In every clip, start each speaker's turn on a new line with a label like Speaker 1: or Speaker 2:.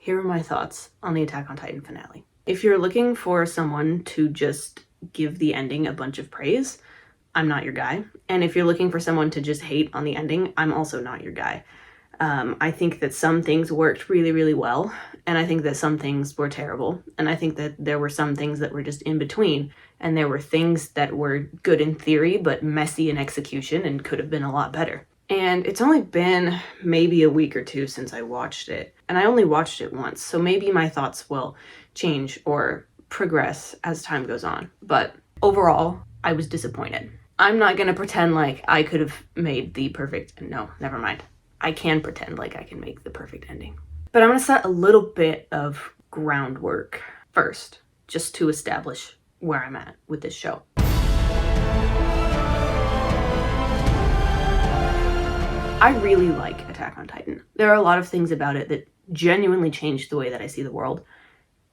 Speaker 1: here are my thoughts on the Attack on Titan finale. If you're looking for someone to just give the ending a bunch of praise, I'm not your guy. And if you're looking for someone to just hate on the ending, I'm also not your guy. I think that some things worked really, really well, and I think that some things were terrible, and I think that there were some things that were just in between, and there were things that were good in theory but messy in execution and could have been a lot better. And it's only been maybe a week or two since I watched it, and I only watched it once, so maybe my thoughts will change or progress as time goes on. But overall, I was disappointed. I'm not gonna pretend like I could have made the perfect, no, never mind. I can pretend like I can make the perfect ending. But I'm gonna set a little bit of groundwork first, just to establish where I'm at with this show. I really like Attack on Titan. There are a lot of things about it that genuinely changed the way that I see the world,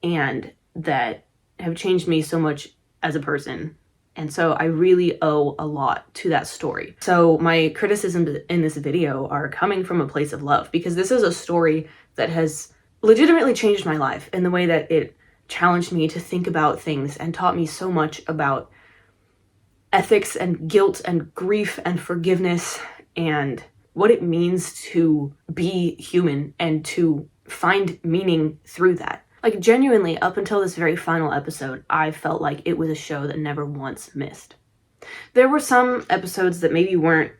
Speaker 1: and that have changed me so much as a person. And so I really owe a lot to that story. So my criticisms in this video are coming from a place of love, because this is a story that has legitimately changed my life in the way that it challenged me to think about things and taught me so much about ethics and guilt and grief and forgiveness and what it means to be human and to find meaning through that. Like, genuinely, up until this very final episode, I felt like it was a show that never once missed. There were some episodes that maybe weren't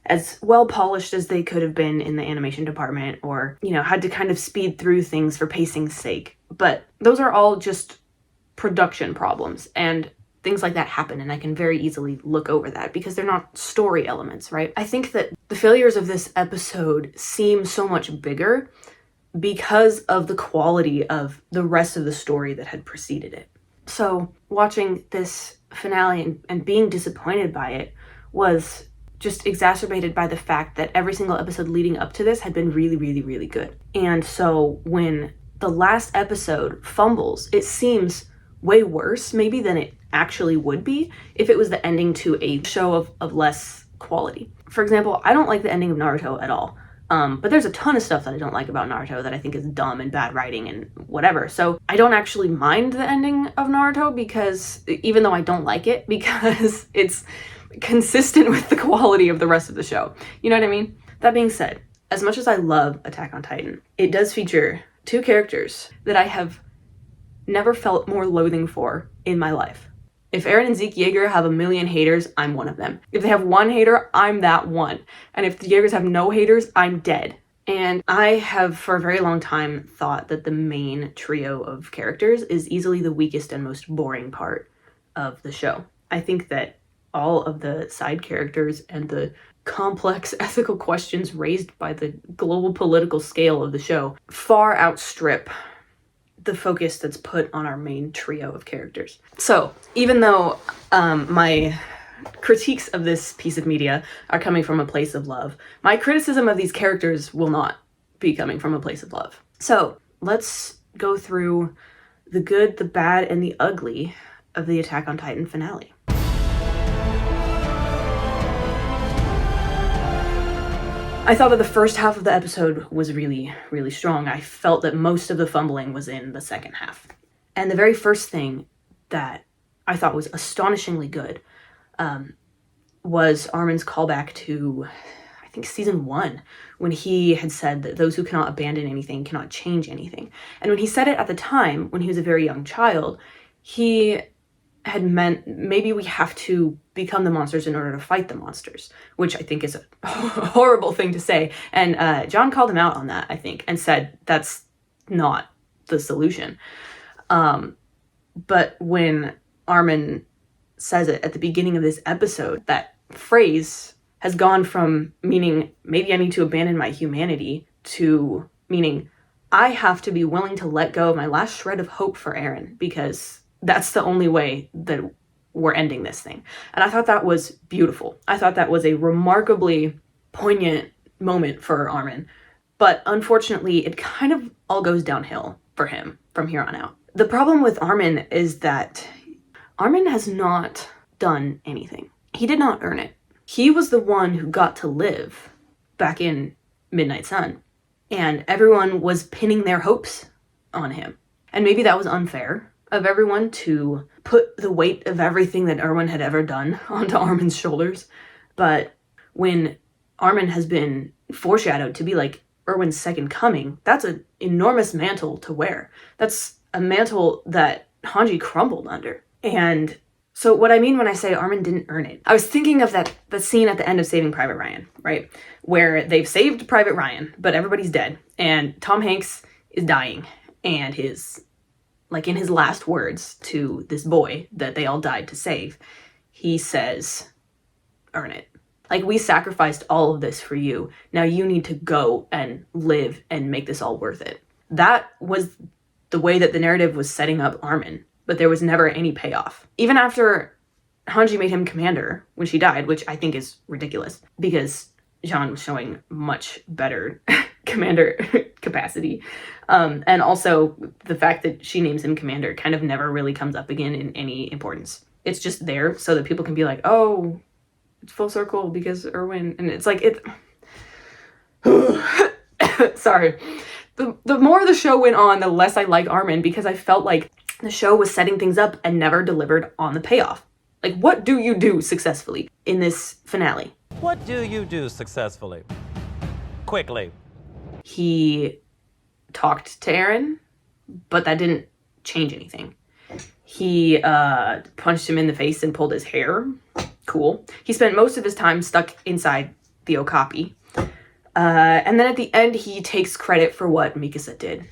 Speaker 1: as well polished as they could have been in the animation department, or, you know, had to kind of speed through things for pacing's sake. But those are all just production problems, and things like that happen, and I can very easily look over that because they're not story elements, right? I think that the failures of this episode seem so much bigger because of the quality of the rest of the story that had preceded it. So watching this finale and being disappointed by it was just exacerbated by the fact that every single episode leading up to this had been really, really, really good. And so when the last episode fumbles, it seems way worse maybe than it actually would be if it was the ending to a show of less quality. For example, I don't like the ending of Naruto at all. But there's a ton of stuff that I don't like about Naruto that I think is dumb and bad writing and whatever. So I don't actually mind the ending of Naruto, because even though I don't like it, because it's consistent with the quality of the rest of the show. You know what I mean? That being said, as much as I love Attack on Titan, it does feature two characters that I have never felt more loathing for in my life. If Eren and Zeke Yeager have a million haters, I'm one of them. If they have one hater, I'm that one. And if the Yeagers have no haters, I'm dead. And I have for a very long time thought that the main trio of characters is easily the weakest and most boring part of the show. I think that all of the side characters and the complex ethical questions raised by the global political scale of the show far outstrip the focus that's put on our main trio of characters. So even though my critiques of this piece of media are coming from a place of love, my criticism of these characters will not be coming from a place of love. So let's go through the good, the bad, and the ugly of the Attack on Titan finale. I thought that the first half of the episode was really, really strong. I felt that most of the fumbling was in the second half. And the very first thing that I thought was astonishingly good was Armin's callback to, I think, season 1, when he had said that those who cannot abandon anything cannot change anything. And when he said it at the time, when he was a very young child, he had meant maybe we have to become the monsters in order to fight the monsters, which I think is a horrible thing to say. And John called him out on that, I think, and said that's not the solution. But when Armin says it at the beginning of this episode, that phrase has gone from meaning maybe I need to abandon my humanity to meaning I have to be willing to let go of my last shred of hope for Eren, because that's the only way that we're ending this thing. And I thought that was beautiful. I thought that was a remarkably poignant moment for Armin. But unfortunately, it kind of all goes downhill for him from here on out. The problem with Armin is that Armin has not done anything. He did not earn it. He was the one who got to live back in Midnight Sun. and everyone was pinning their hopes on him. And maybe that was unfair of everyone to put the weight of everything that Erwin had ever done onto Armin's shoulders. But when Armin has been foreshadowed to be like Erwin's second coming, that's an enormous mantle to wear. That's a mantle that Hanji crumbled under. And so what I mean when I say Armin didn't earn it, I was thinking of the scene at the end of Saving Private Ryan, right? Where they've saved Private Ryan, but everybody's dead. And Tom Hanks is dying. And in his last words to this boy that they all died to save, he says, earn it. Like, we sacrificed all of this for you. Now you need to go and live and make this all worth it. That was the way that the narrative was setting up Armin, but there was never any payoff. Even after Hanji made him commander when she died, which I think is ridiculous because Jean was showing much better commander capacity. And also the fact that she names him commander kind of never really comes up again in any importance. It's just there so that people can be like, oh, it's full circle because Erwin, and it's like, sorry. The more the show went on, the less I like Armin because I felt like the show was setting things up and never delivered on the payoff. Like, what do you do successfully in this finale?
Speaker 2: What do you do successfully? Quickly.
Speaker 1: He talked to Eren, but that didn't change anything. He punched him in the face and pulled his hair. Cool. He spent most of his time stuck inside the Okapi. And then at the end, he takes credit for what Mikasa did.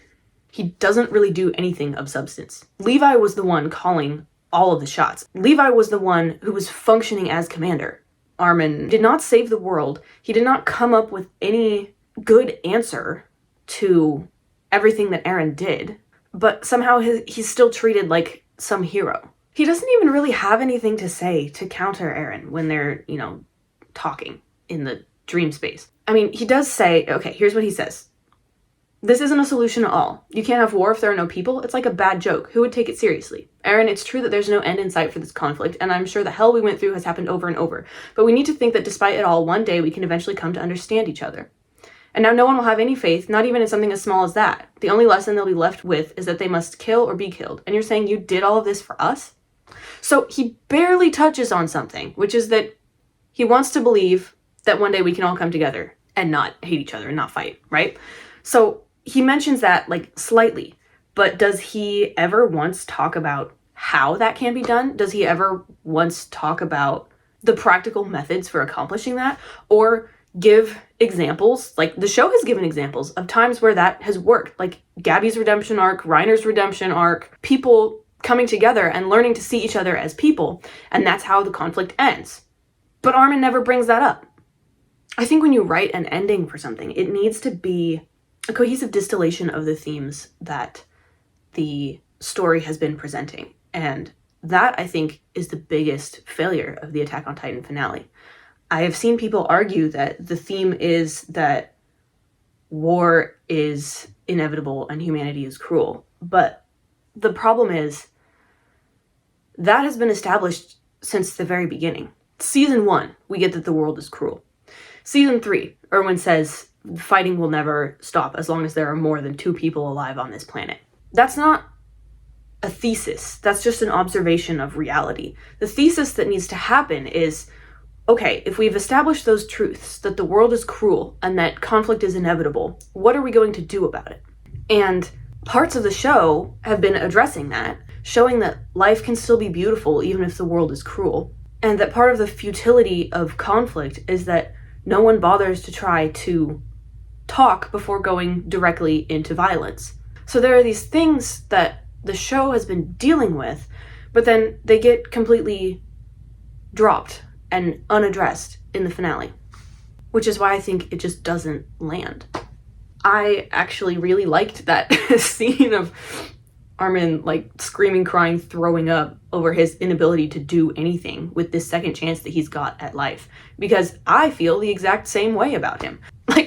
Speaker 1: He doesn't really do anything of substance. Levi was the one calling all of the shots. Levi was the one who was functioning as commander. Armin did not save the world. He did not come up with any good answer to everything that Eren did. But somehow he's still treated like some hero. He doesn't even really have anything to say to counter Eren when they're, talking in the dream space. I mean, he does say, okay, here's what he says. This isn't a solution at all. You can't have war if there are no people. It's like a bad joke. Who would take it seriously? Eren, it's true that there's no end in sight for this conflict, and I'm sure the hell we went through has happened over and over. But we need to think that despite it all, one day we can eventually come to understand each other. And now no one will have any faith, not even in something as small as that. The only lesson they'll be left with is that they must kill or be killed. And you're saying you did all of this for us? So he barely touches on something, which is that he wants to believe that one day we can all come together and not hate each other and not fight, right? So he mentions that slightly, but does he ever once talk about how that can be done? Does he ever once talk about the practical methods for accomplishing that? Or give examples? Like, the show has given examples of times where that has worked, like Gabby's redemption arc, Reiner's redemption arc, people coming together and learning to see each other as people, and that's how the conflict ends. But Armin never brings that up. I think when you write an ending for something, it needs to be a cohesive distillation of the themes that the story has been presenting. And that, I think, is the biggest failure of the Attack on Titan finale. I have seen people argue that the theme is that war is inevitable and humanity is cruel. But the problem is that has been established since the very beginning. Season 1, we get that the world is cruel. Season 3, Erwin says fighting will never stop as long as there are more than 2 people alive on this planet. That's not a thesis. That's just an observation of reality. The thesis that needs to happen is, okay, if we've established those truths, that the world is cruel and that conflict is inevitable, what are we going to do about it? And parts of the show have been addressing that, showing that life can still be beautiful even if the world is cruel. And that part of the futility of conflict is that no one bothers to try to talk before going directly into violence. So there are these things that the show has been dealing with, but then they get completely dropped and unaddressed in the finale, which is why I think it just doesn't land. I actually really liked that scene of Armin screaming, crying, throwing up over his inability to do anything with this second chance that he's got at life, because I feel the exact same way about him.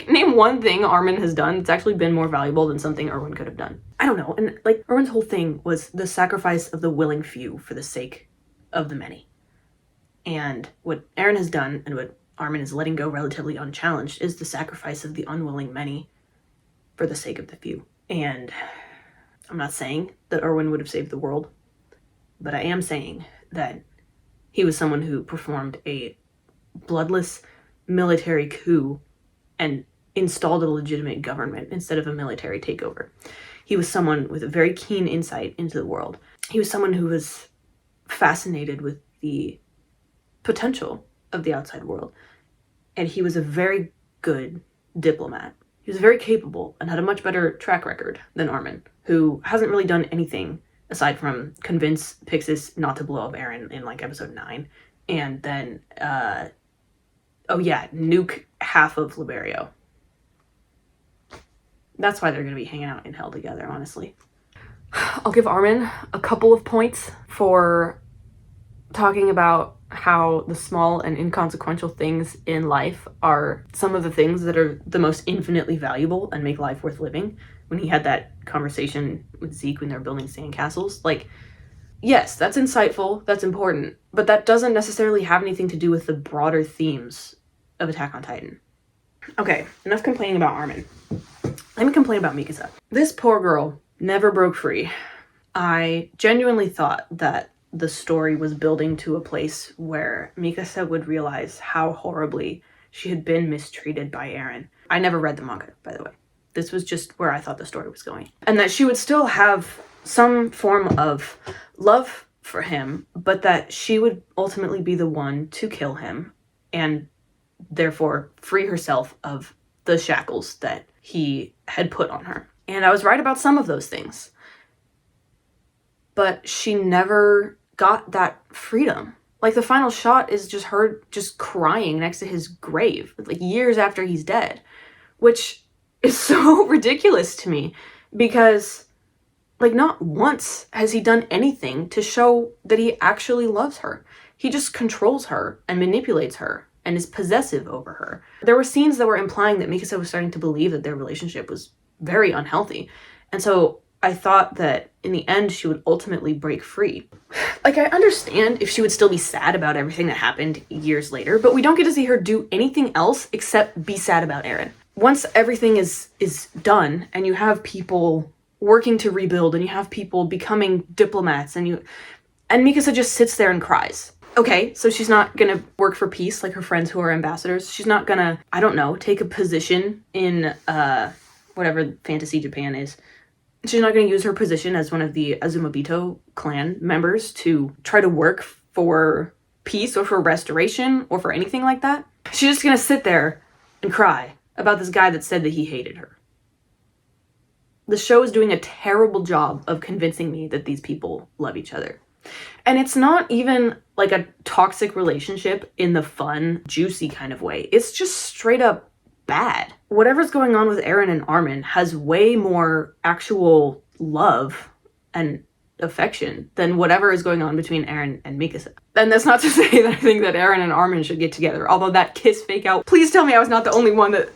Speaker 1: Name one thing Armin has done that's actually been more valuable than something Erwin could have done. I don't know. And Erwin's whole thing was the sacrifice of the willing few for the sake of the many. And what Eren has done and what Armin is letting go relatively unchallenged is the sacrifice of the unwilling many for the sake of the few. And I'm not saying that Erwin would have saved the world, but I am saying that he was someone who performed a bloodless military coup and installed a legitimate government instead of a military takeover. He was someone with a very keen insight into the world. He was someone who was fascinated with the potential of the outside world. And he was a very good diplomat. He was very capable and had a much better track record than Armin, who hasn't really done anything aside from convince Pixis not to blow up Eren in like episode 9, and then nuke half of Liberio. That's why they're gonna be hanging out in hell together, honestly. I'll give Armin a couple of points for talking about how the small and inconsequential things in life are some of the things that are the most infinitely valuable and make life worth living. When he had that conversation with Zeke when they were building sandcastles, like, yes, that's insightful, that's important, but that doesn't necessarily have anything to do with the broader themes of Attack on Titan. Okay, enough complaining about Armin. Let me complain about Mikasa. This poor girl never broke free. I genuinely thought that the story was building to a place where Mikasa would realize how horribly she had been mistreated by Eren. I never read the manga, by the way. This was just where I thought the story was going. And that she would still have some form of love for him, but that she would ultimately be the one to kill him and therefore free herself of the shackles that he had put on her. And I was right about some of those things. But she never got that freedom. Like, the final shot is just her just crying next to his grave, like years after he's dead, which is so ridiculous to me because, like, not once has he done anything to show that he actually loves her. He just controls her and manipulates her and is possessive over her. There were scenes that were implying that Mikasa was starting to believe that their relationship was very unhealthy. And so I thought that in the end, she would ultimately break free. Like, I understand if she would still be sad about everything that happened years later, but we don't get to see her do anything else except be sad about Eren. Once everything is done and you have people working to rebuild and you have people becoming diplomats and Mikasa just sits there and cries. Okay, so she's not gonna work for peace like her friends who are ambassadors. She's not gonna, I don't know, take a position in whatever fantasy Japan is. She's not going to use her position as one of the Azumabito clan members to try to work for peace or for restoration or for anything like that. She's just going to sit there and cry about this guy that said that he hated her. The show is doing a terrible job of convincing me that these people love each other. And it's not even like a toxic relationship in the fun, juicy kind of way. It's just straight up bad. Whatever's going on with Eren and Armin has way more actual love and affection than whatever is going on between Eren and Mikasa. And that's not to say that I think that Eren and Armin should get together, although that kiss fake out, please tell me I was not the only one that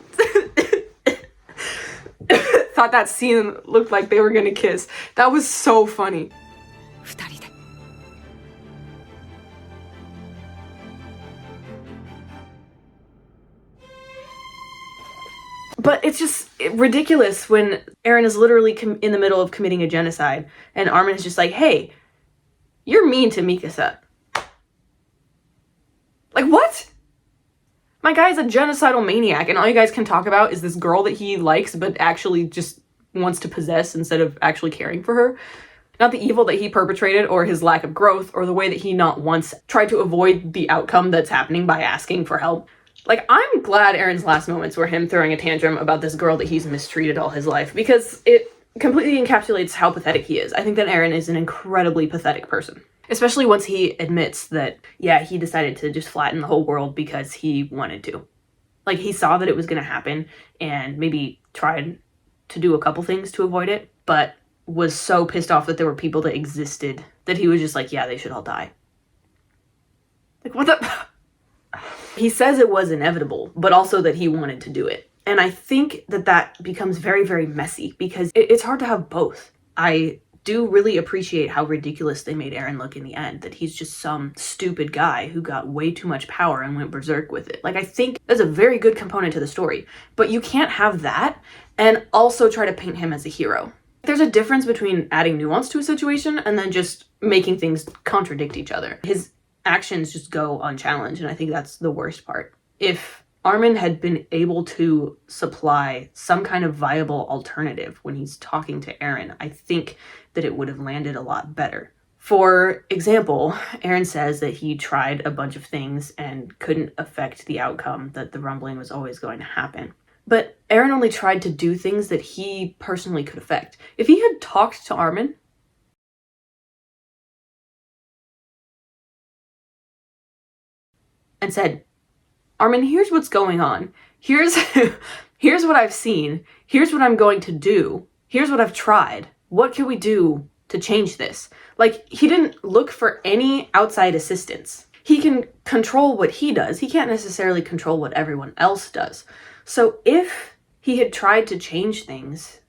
Speaker 1: thought that scene looked like they were gonna kiss. That was so funny. But it's just ridiculous when Eren is literally in the middle of committing a genocide and Armin is just like, hey, you're mean to Mikasa. Like, what? My guy's a genocidal maniac and all you guys can talk about is this girl that he likes but actually just wants to possess instead of actually caring for her. Not the evil that he perpetrated or his lack of growth or the way that he not once tried to avoid the outcome that's happening by asking for help. Like, I'm glad Eren's last moments were him throwing a tantrum about this girl that he's mistreated all his life, because it completely encapsulates how pathetic he is. I think that Eren is an incredibly pathetic person. Especially once he admits that, yeah, he decided to just flatten the whole world because he wanted to. Like, he saw that it was going to happen and maybe tried to do a couple things to avoid it, but was so pissed off that there were people that existed that he was just like, yeah, they should all die. Like, what the... He says it was inevitable, but also that he wanted to do it. And I think that that becomes very, very messy because it's hard to have both. I do really appreciate how ridiculous they made Eren look in the end, that he's just some stupid guy who got way too much power and went berserk with it. Like, I think that's a very good component to the story, but you can't have that and also try to paint him as a hero. There's a difference between adding nuance to a situation and then just making things contradict each other. His actions just go unchallenged, and I think that's the worst part. If Armin had been able to supply some kind of viable alternative when he's talking to Eren, I think that it would have landed a lot better. For example, Eren says that he tried a bunch of things and couldn't affect the outcome, that the rumbling was always going to happen. But Eren only tried to do things that he personally could affect. If he had talked to Armin and said, Armin, here's what's going on. Here's what I've seen. Here's what I'm going to do. Here's what I've tried. What can we do to change this? Like, he didn't look for any outside assistance. He can control what he does. He can't necessarily control what everyone else does. So if he had tried to change things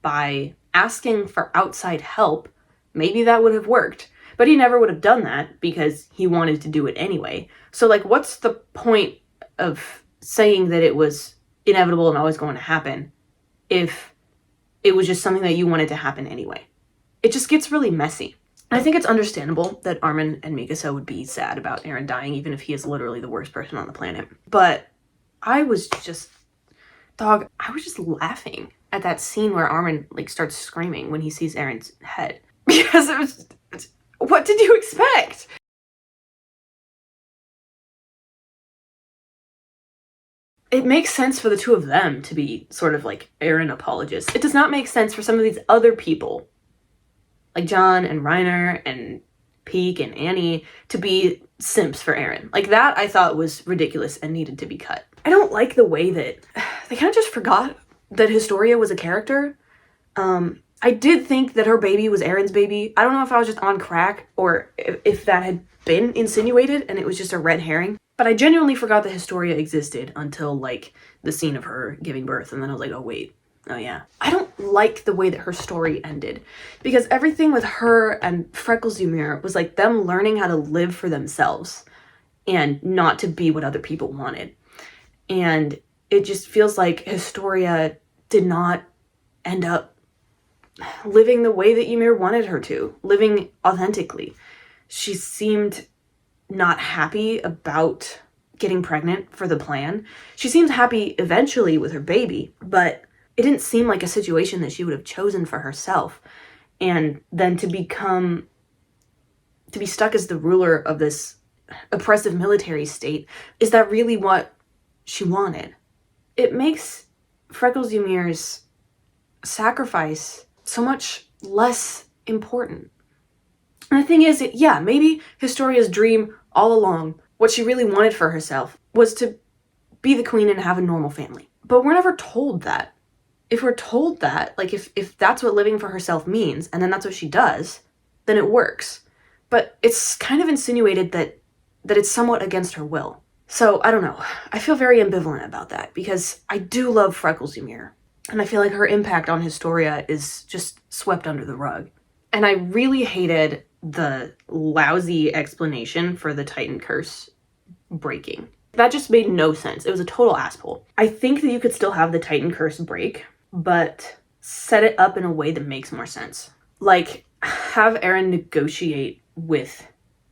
Speaker 1: by asking for outside help, maybe that would have worked. But he never would have done that because he wanted to do it anyway. So, like, what's the point of saying that it was inevitable and always going to happen if it was just something that you wanted to happen anyway? It just gets really messy. I think it's understandable that Armin and Mikasa would be sad about Eren dying, even if he is literally the worst person on the planet. But I was just laughing at that scene where Armin, like, starts screaming when he sees Eren's head. Because it was, what did you expect? It makes sense for the two of them to be sort of like Eren apologists. It does not make sense for some of these other people, like John and Reiner and Peak and Annie, to be simps for Eren. Like, that I thought was ridiculous and needed to be cut. I don't like the way that they kind of just forgot that Historia was a character. I did think that her baby was Eren's baby. I don't know if I was just on crack or if that had been insinuated and it was just a red herring. But I genuinely forgot that Historia existed until, like, the scene of her giving birth. And then I was like, oh, wait. Oh, yeah. I don't like the way that her story ended. Because everything with her and Freckles Ymir was, like, them learning how to live for themselves and not to be what other people wanted. And it just feels like Historia did not end up living the way that Ymir wanted her to. Living authentically. She seemed not happy about getting pregnant for the plan. She seemed happy eventually with her baby, but it didn't seem like a situation that she would have chosen for herself. And then to be stuck as the ruler of this oppressive military state, is that really what she wanted? It makes Freckles Ymir's sacrifice so much less important. And the thing is, yeah, maybe Historia's dream all along, what she really wanted for herself, was to be the queen and have a normal family. But we're never told that. If we're told that, like, if that's what living for herself means, and then that's what she does, then it works. But it's kind of insinuated that it's somewhat against her will. So, I don't know. I feel very ambivalent about that, because I do love Freckles Ymir. And I feel like her impact on Historia is just swept under the rug. And I really hated the lousy explanation for the Titan curse breaking. That just made no sense. It was a total asshole. I think that you could still have the Titan curse break, but set it up in a way that makes more sense. Like, have Eren negotiate with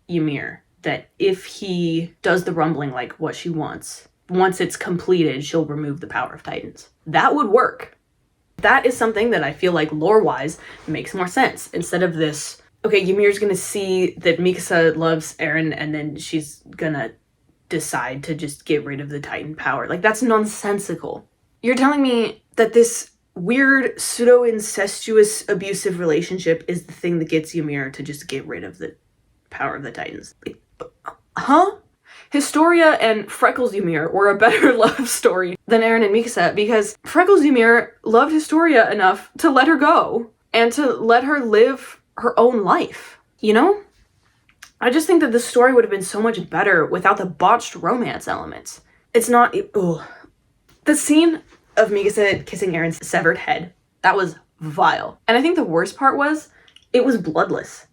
Speaker 1: Ymir that if he does the rumbling like what she wants, once it's completed, she'll remove the power of Titans. That would work. That is something that I feel like lore-wise makes more sense. Instead of this, okay, Ymir's gonna see that Mikasa loves Eren and then she's gonna decide to just get rid of the Titan power. Like, that's nonsensical. You're telling me that this weird, pseudo-incestuous, abusive relationship is the thing that gets Ymir to just get rid of the power of the Titans. Like, huh? Historia and Freckles Ymir were a better love story than Eren and Mikasa, because Freckles Ymir loved Historia enough to let her go and to let her live her own life, you know? I just think that the story would have been so much better without the botched romance elements. It's not... Ugh. The scene of Mikasa kissing Eren's severed head, that was vile. And I think the worst part was, It was bloodless.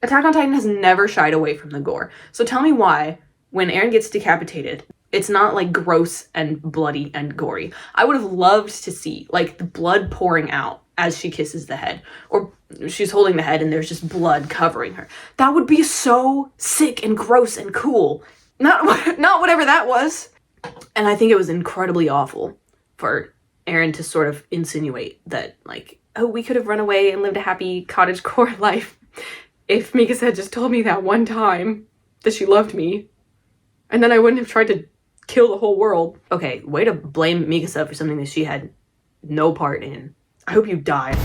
Speaker 1: Attack on Titan has never shied away from the gore. So tell me why, when Eren gets decapitated, it's not like gross and bloody and gory. I would have loved to see like the blood pouring out as she kisses the head, or she's holding the head and there's just blood covering her. That would be so sick and gross and cool. Not whatever that was. And I think it was incredibly awful for Eren to sort of insinuate that, like, oh, we could have run away and lived a happy cottagecore life if Mikasa had just told me that one time that she loved me, and then I wouldn't have tried to kill the whole world. Okay, way to blame Mikasa for something that she had no part in. I hope you die.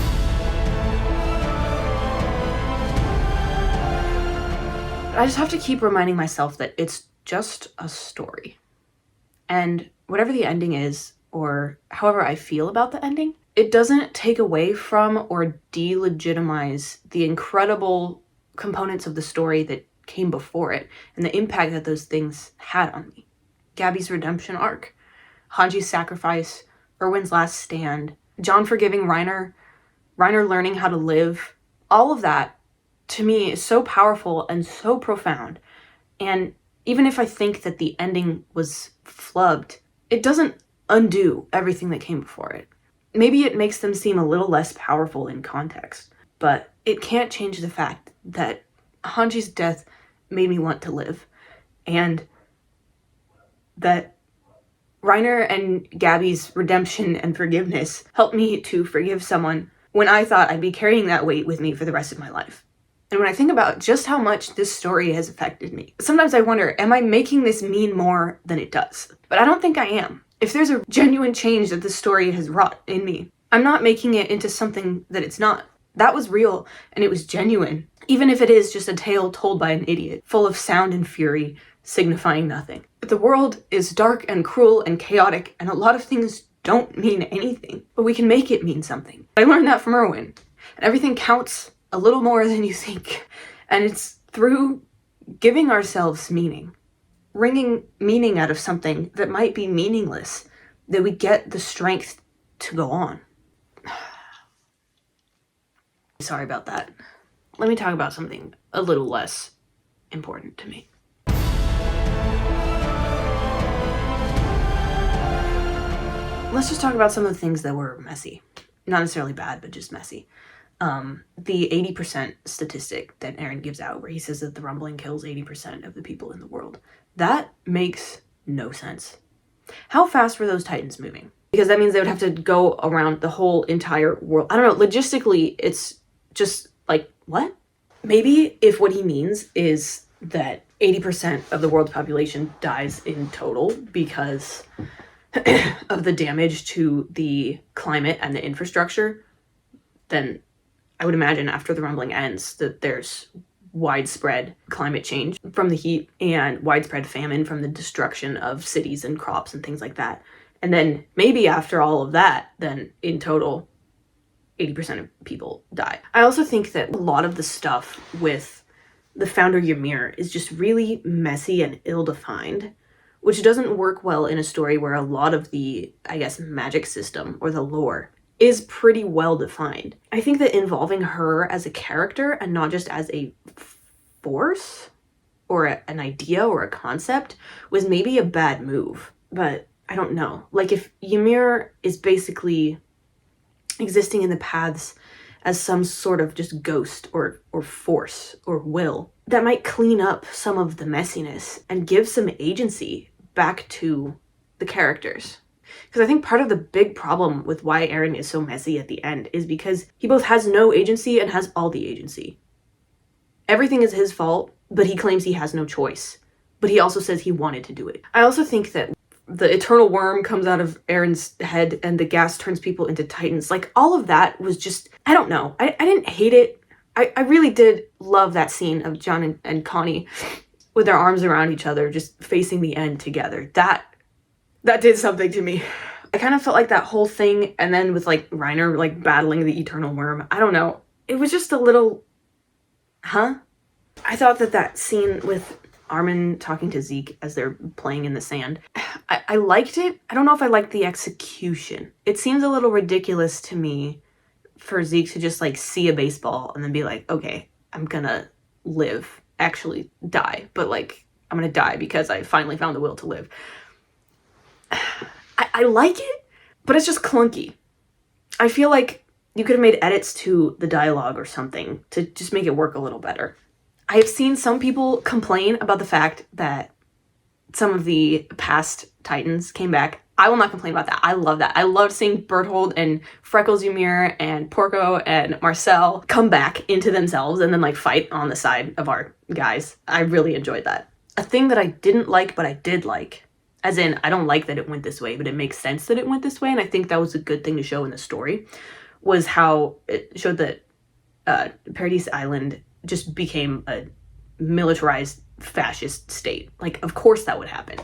Speaker 1: I just have to keep reminding myself that it's just a story. And whatever the ending is, or however I feel about the ending, it doesn't take away from or delegitimize the incredible components of the story that came before it and the impact that those things had on me. Gabby's redemption arc, Hanji's sacrifice, Erwin's last stand, John forgiving Reiner, Reiner learning how to live, all of that to me is so powerful and so profound. And even if I think that the ending was flubbed, it doesn't undo everything that came before it. Maybe it makes them seem a little less powerful in context, but it can't change the fact that Hanji's death made me want to live, and that Reiner and Gabby's redemption and forgiveness helped me to forgive someone when I thought I'd be carrying that weight with me for the rest of my life. And when I think about just how much this story has affected me, sometimes I wonder, am I making this mean more than it does? But I don't think I am. If there's a genuine change that this story has wrought in me, I'm not making it into something that it's not. That was real, and it was genuine, even if it is just a tale told by an idiot, full of sound and fury, signifying nothing. But the world is dark and cruel and chaotic, and a lot of things don't mean anything, but we can make it mean something. I learned that from Erwin, and everything counts a little more than you think, and it's through giving ourselves meaning, wringing meaning out of something that might be meaningless, that we get the strength to go on. Sorry about that. Let me talk about something a little less important to me. Let's just talk about some of the things that were messy. Not necessarily bad, but just messy. The 80% statistic that Eren gives out, where he says that the rumbling kills 80% of the people in the world. That makes no sense. How fast were those Titans moving? Because that means they would have to go around the whole entire world. I don't know, logistically, it's just like, what? Maybe if what he means is that 80% of the world's population dies in total because of the damage to the climate and the infrastructure, then I would imagine after the rumbling ends that there's widespread climate change from the heat and widespread famine from the destruction of cities and crops and things like that. And then maybe after all of that, then in total, 80% of people die. I also think that a lot of the stuff with the founder Ymir is just really messy and ill-defined, which doesn't work well in a story where a lot of the, I guess, magic system or the lore is pretty well defined. I think that involving her as a character and not just as a force or an idea or a concept was maybe a bad move, but I don't know. Like, if Ymir is basically existing in the paths as some sort of just ghost or force or will, that might clean up some of the messiness and give some agency back to the characters. Because I think part of the big problem with why Eren is so messy at the end is because he both has no agency and has all the agency. Everything is his fault, but he claims he has no choice. But he also says he wanted to do it. I also think that the eternal worm comes out of Eren's head and the gas turns people into Titans. Like, all of that was just, I don't know. I didn't hate it. I really did love that scene of John and Connie with their arms around each other, just facing the end together. That did something to me. I kind of felt like that whole thing, and then with like Reiner like battling the eternal worm, I don't know. It was just a little, I thought that scene with Armin talking to Zeke as they're playing in the sand. I liked it. I don't know if I liked the execution. It seems a little ridiculous to me for Zeke to just like see a baseball and then be like, okay, I'm gonna live, actually die, but like I'm gonna die because I finally found the will to live. I like it, but it's just clunky. I feel like you could have made edits to the dialogue or something to just make it work a little better. I have seen some people complain about the fact that some of the past Titans came back. I will not complain about that. I love that. I loved seeing Berthold and Freckles Ymir and Porco and Marcel come back into themselves and then like fight on the side of our guys. I really enjoyed that. A thing that I didn't like, but I did like, as in I don't like that it went this way, but it makes sense that it went this way, and I think that was a good thing to show in the story, was how it showed that Paradise Island just became a militarized fascist state. Like, of course that would happen.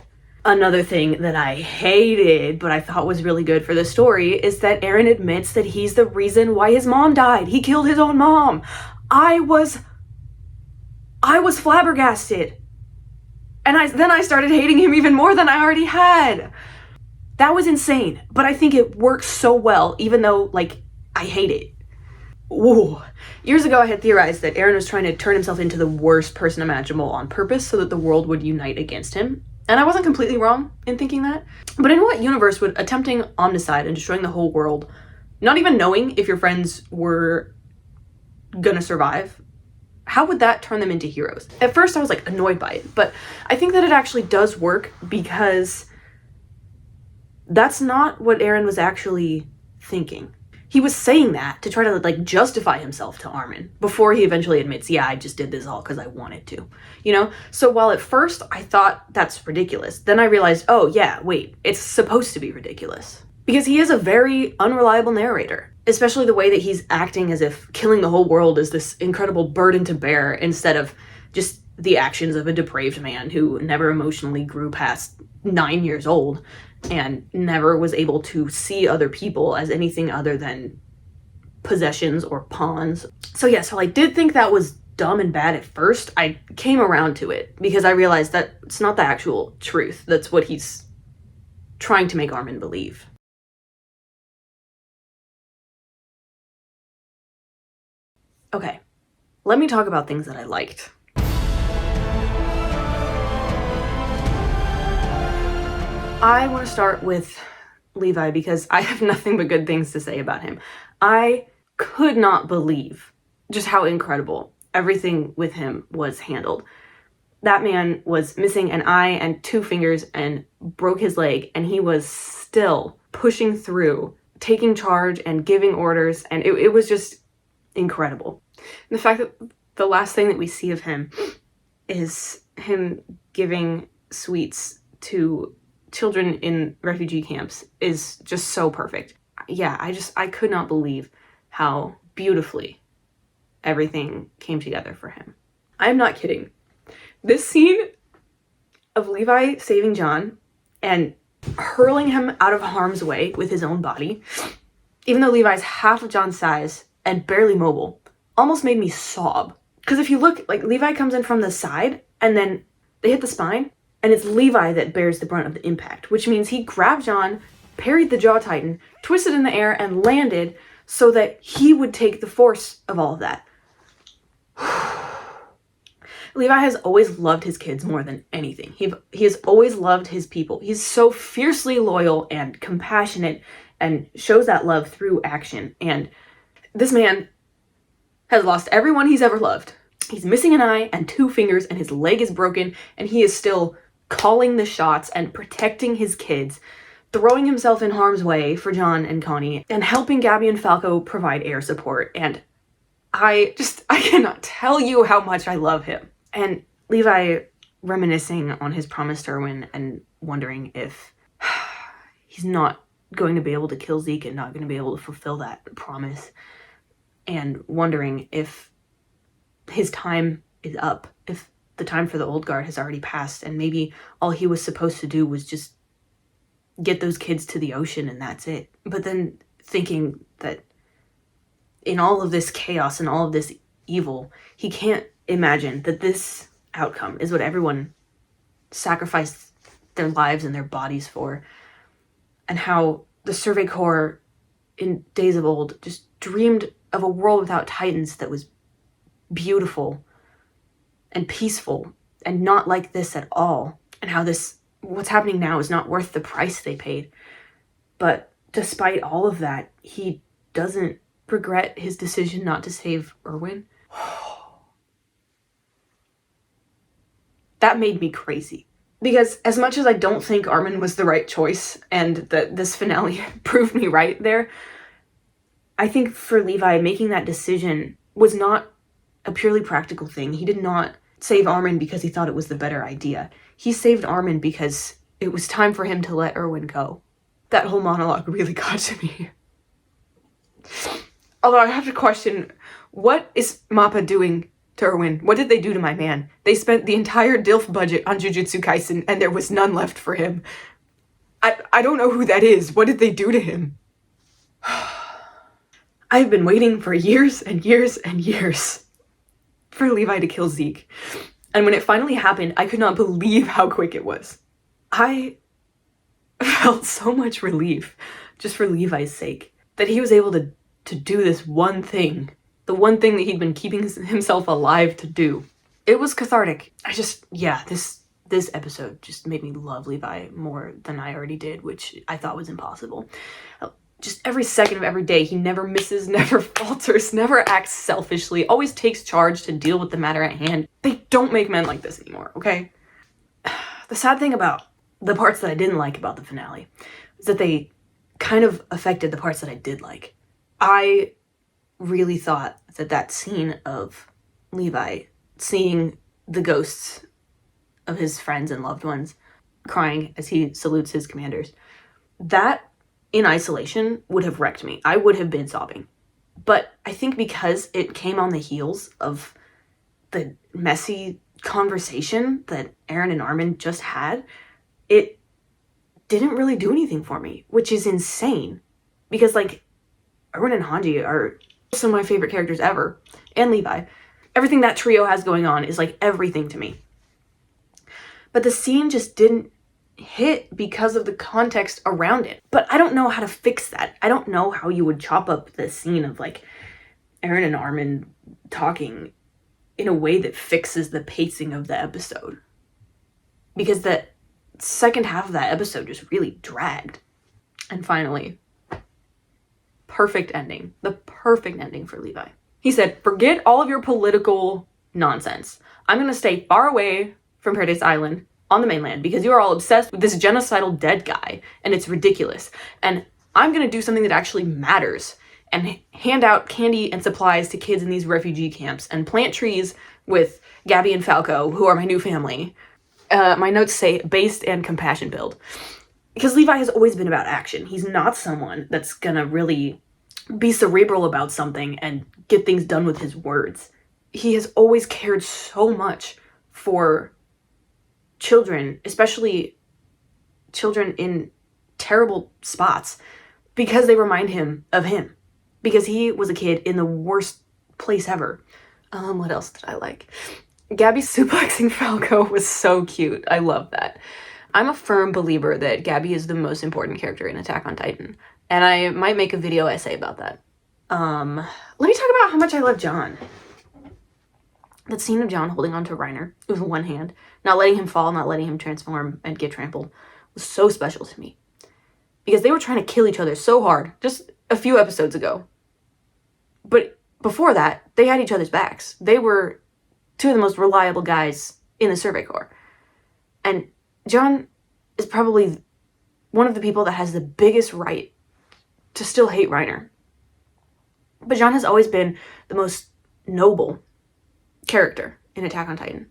Speaker 1: Another thing that I hated, but I thought was really good for the story, is that Eren admits that he's the reason why his mom died. He killed his own mom. I was flabbergasted. And then I started hating him even more than I already had. That was insane, but I think it works so well, even though, like, I hate it. Ooh. Years ago, I had theorized that Eren was trying to turn himself into the worst person imaginable on purpose so that the world would unite against him. And I wasn't completely wrong in thinking that. But in what universe would attempting omnicide and destroying the whole world, not even knowing if your friends were gonna survive, how would that turn them into heroes? At first, I was like annoyed by it, but I think that it actually does work because that's not what Eren was actually thinking. He was saying that to try to like justify himself to Armin before he eventually admits, yeah, I just did this all because I wanted to, you know? So while at first I thought that's ridiculous, then I realized, oh yeah, wait, it's supposed to be ridiculous. Because he is a very unreliable narrator, especially the way that he's acting as if killing the whole world is this incredible burden to bear instead of just the actions of a depraved man who never emotionally grew past 9 years old and never was able to see other people as anything other than possessions or pawns. So yeah, so I did think that was dumb and bad at first. I came around to it because I realized that it's not the actual truth. That's what he's trying to make Armin believe. Okay, let me talk about things that I liked. I want to start with Levi because I have nothing but good things to say about him. I could not believe just how incredible everything with him was handled. That man was missing an eye and 2 fingers and broke his leg, and he was still pushing through, taking charge and giving orders, and it was just incredible. And the fact that the last thing that we see of him is him giving sweets to children in refugee camps is just so perfect. Yeah, I could not believe how beautifully everything came together for him. I'm not kidding. This scene of Levi saving John and hurling him out of harm's way with his own body, even though Levi's half of John's size and barely mobile, almost made me sob. Because if you look, like, Levi comes in from the side and then they hit the spine, and it's Levi that bears the brunt of the impact, which means he grabbed John, parried the Jaw Titan, twisted in the air, and landed so that he would take the force of all of that. Levi has always loved his kids more than anything. He has always loved his people. He's so fiercely loyal and compassionate and shows that love through action. And this man has lost everyone he's ever loved. He's missing an eye and 2 fingers, and his leg is broken, and he is still calling the shots and protecting his kids, throwing himself in harm's way for John and Connie, and helping Gabby and Falco provide air support. And I cannot tell you how much I love him. And Levi reminiscing on his promise to Erwin and wondering if he's not going to be able to kill Zeke and not going to be able to fulfill that promise, and wondering if his time is up, if the time for the old guard has already passed, and maybe all he was supposed to do was just get those kids to the ocean and that's it. But then thinking that in all of this chaos and all of this evil, he can't imagine that this outcome is what everyone sacrificed their lives and their bodies for, and how the Survey Corps in days of old just dreamed of a world without Titans that was beautiful and peaceful and not like this at all, and how what's happening now is not worth the price they paid. But despite all of that, he doesn't regret his decision not to save Erwin. That made me crazy. Because as much as I don't think Armin was the right choice, and that this finale proved me right there, I think for Levi, making that decision was not a purely practical thing. He did not save Armin because he thought it was the better idea. He saved Armin because it was time for him to let Erwin go. That whole monologue really got to me. Although I have to question, what is MAPPA doing to Erwin? What did they do to my man? They spent the entire DILF budget on Jujutsu Kaisen and there was none left for him. I don't know who that is. What did they do to him? I've been waiting for years and years and years for Levi to kill Zeke. And when it finally happened, I could not believe how quick it was. I felt so much relief, just for Levi's sake, that he was able to do this one thing. The one thing that he'd been keeping himself alive to do. It was cathartic. This episode just made me love Levi more than I already did, which I thought was impossible. Just every second of every day, he never misses, never falters, never acts selfishly, always takes charge to deal with the matter at hand. They don't make men like this anymore, okay? The sad thing about the parts that I didn't like about the finale is that they kind of affected the parts that I did like. I really thought that scene of Levi seeing the ghosts of his friends and loved ones crying as he salutes his commanders, that in isolation would have wrecked me. I would have been sobbing. But I think because it came on the heels of the messy conversation that Eren and Armin just had, it didn't really do anything for me, which is insane. Because, like, Erwin and Hanji are some of my favorite characters ever, and Levi. Everything that trio has going on is, like, everything to me. But the scene just didn't hit because of the context around it. But I don't know how to fix that. I don't know how you would chop up the scene of, like, Eren and Armin talking in a way that fixes the pacing of the episode. Because the second half of that episode just really dragged. And finally, perfect ending. The perfect ending for Levi. He said, forget all of your political nonsense. I'm going to stay far away from Paradise Island on the mainland because you are all obsessed with this genocidal dead guy and it's ridiculous. And I'm going to do something that actually matters and hand out candy and supplies to kids in these refugee camps and plant trees with Gabby and Falco, who are my new family. My notes say based and compassion build. Because Levi has always been about action. He's not someone that's gonna really be cerebral about something and get things done with his words. He has always cared so much for children, especially children in terrible spots, because they remind him of him. Because he was a kid in the worst place ever. What else did I like? Gabby suplexing Falco was so cute. I love that. I'm a firm believer that Gabby is the most important character in Attack on Titan. And I might make a video essay about that. Let me talk about how much I love John. That scene of John holding onto Reiner with one hand, not letting him fall, not letting him transform and get trampled, was so special to me. Because they were trying to kill each other so hard just a few episodes ago. But before that, they had each other's backs. They were two of the most reliable guys in the Survey Corps. And John is probably one of the people that has the biggest right to still hate Reiner. But John has always been the most noble character in Attack on Titan.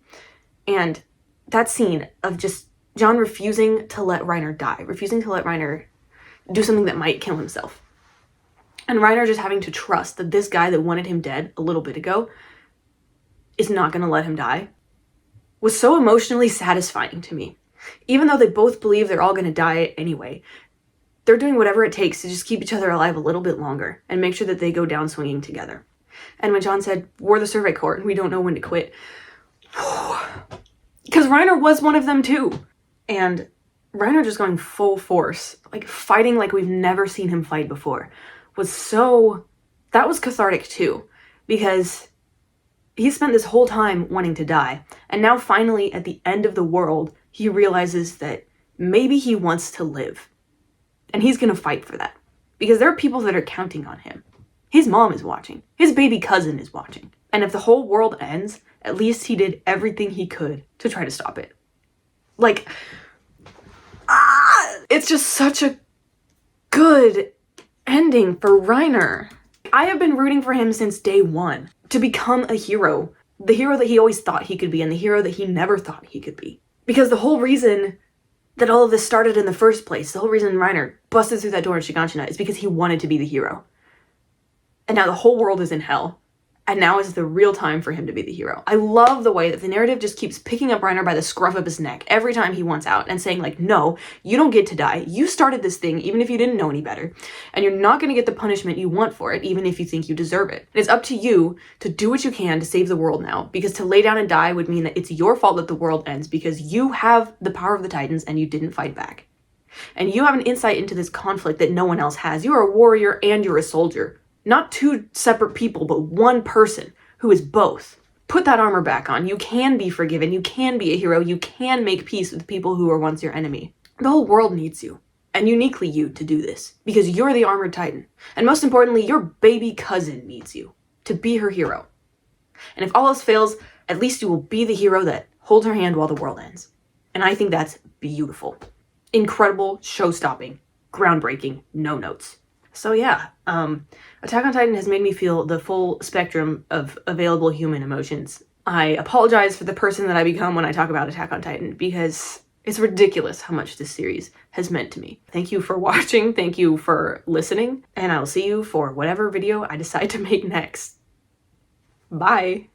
Speaker 1: And that scene of just John refusing to let Reiner die, refusing to let Reiner do something that might kill himself. And Reiner just having to trust that this guy that wanted him dead a little bit ago is not going to let him die, was so emotionally satisfying to me. Even though they both believe they're all going to die anyway, they're doing whatever it takes to just keep each other alive a little bit longer and make sure that they go down swinging together. And when John said, we're the Survey Corps and we don't know when to quit, Because Reiner was one of them too. And Reiner just going full force, like fighting like we've never seen him fight before, that was cathartic too. Because he spent this whole time wanting to die. And now finally, at the end of the world, he realizes that maybe he wants to live. And he's gonna fight for that. Because there are people that are counting on him. His mom is watching. His baby cousin is watching. And if the whole world ends, at least he did everything he could to try to stop it. Like, it's just such a good ending for Reiner. I have been rooting for him since day one to become a hero. The hero that he always thought he could be and the hero that he never thought he could be. Because the whole reason that all of this started in the first place, the whole reason Reiner busted through that door in Shiganshina is because he wanted to be the hero. And now the whole world is in hell. And now is the real time for him to be the hero. I love the way that the narrative just keeps picking up Reiner by the scruff of his neck every time he wants out and saying like, no, you don't get to die. You started this thing even if you didn't know any better. And you're not going to get the punishment you want for it even if you think you deserve it. It's up to you to do what you can to save the world now, because to lay down and die would mean that it's your fault that the world ends because you have the power of the Titans and you didn't fight back. And you have an insight into this conflict that no one else has. You're a warrior and you're a soldier. Not two separate people, but one person who is both. Put that armor back on. You can be forgiven. You can be a hero. You can make peace with people who were once your enemy. The whole world needs you, and uniquely you, to do this, because you're the armored titan. And most importantly, your baby cousin needs you to be her hero. And if all else fails, at least you will be the hero that holds her hand while the world ends. And I think that's beautiful. Incredible, show-stopping, groundbreaking, no notes. So yeah, Attack on Titan has made me feel the full spectrum of available human emotions. I apologize for the person that I become when I talk about Attack on Titan, because it's ridiculous how much this series has meant to me. Thank you for watching, thank you for listening, and I'll see you for whatever video I decide to make next. Bye!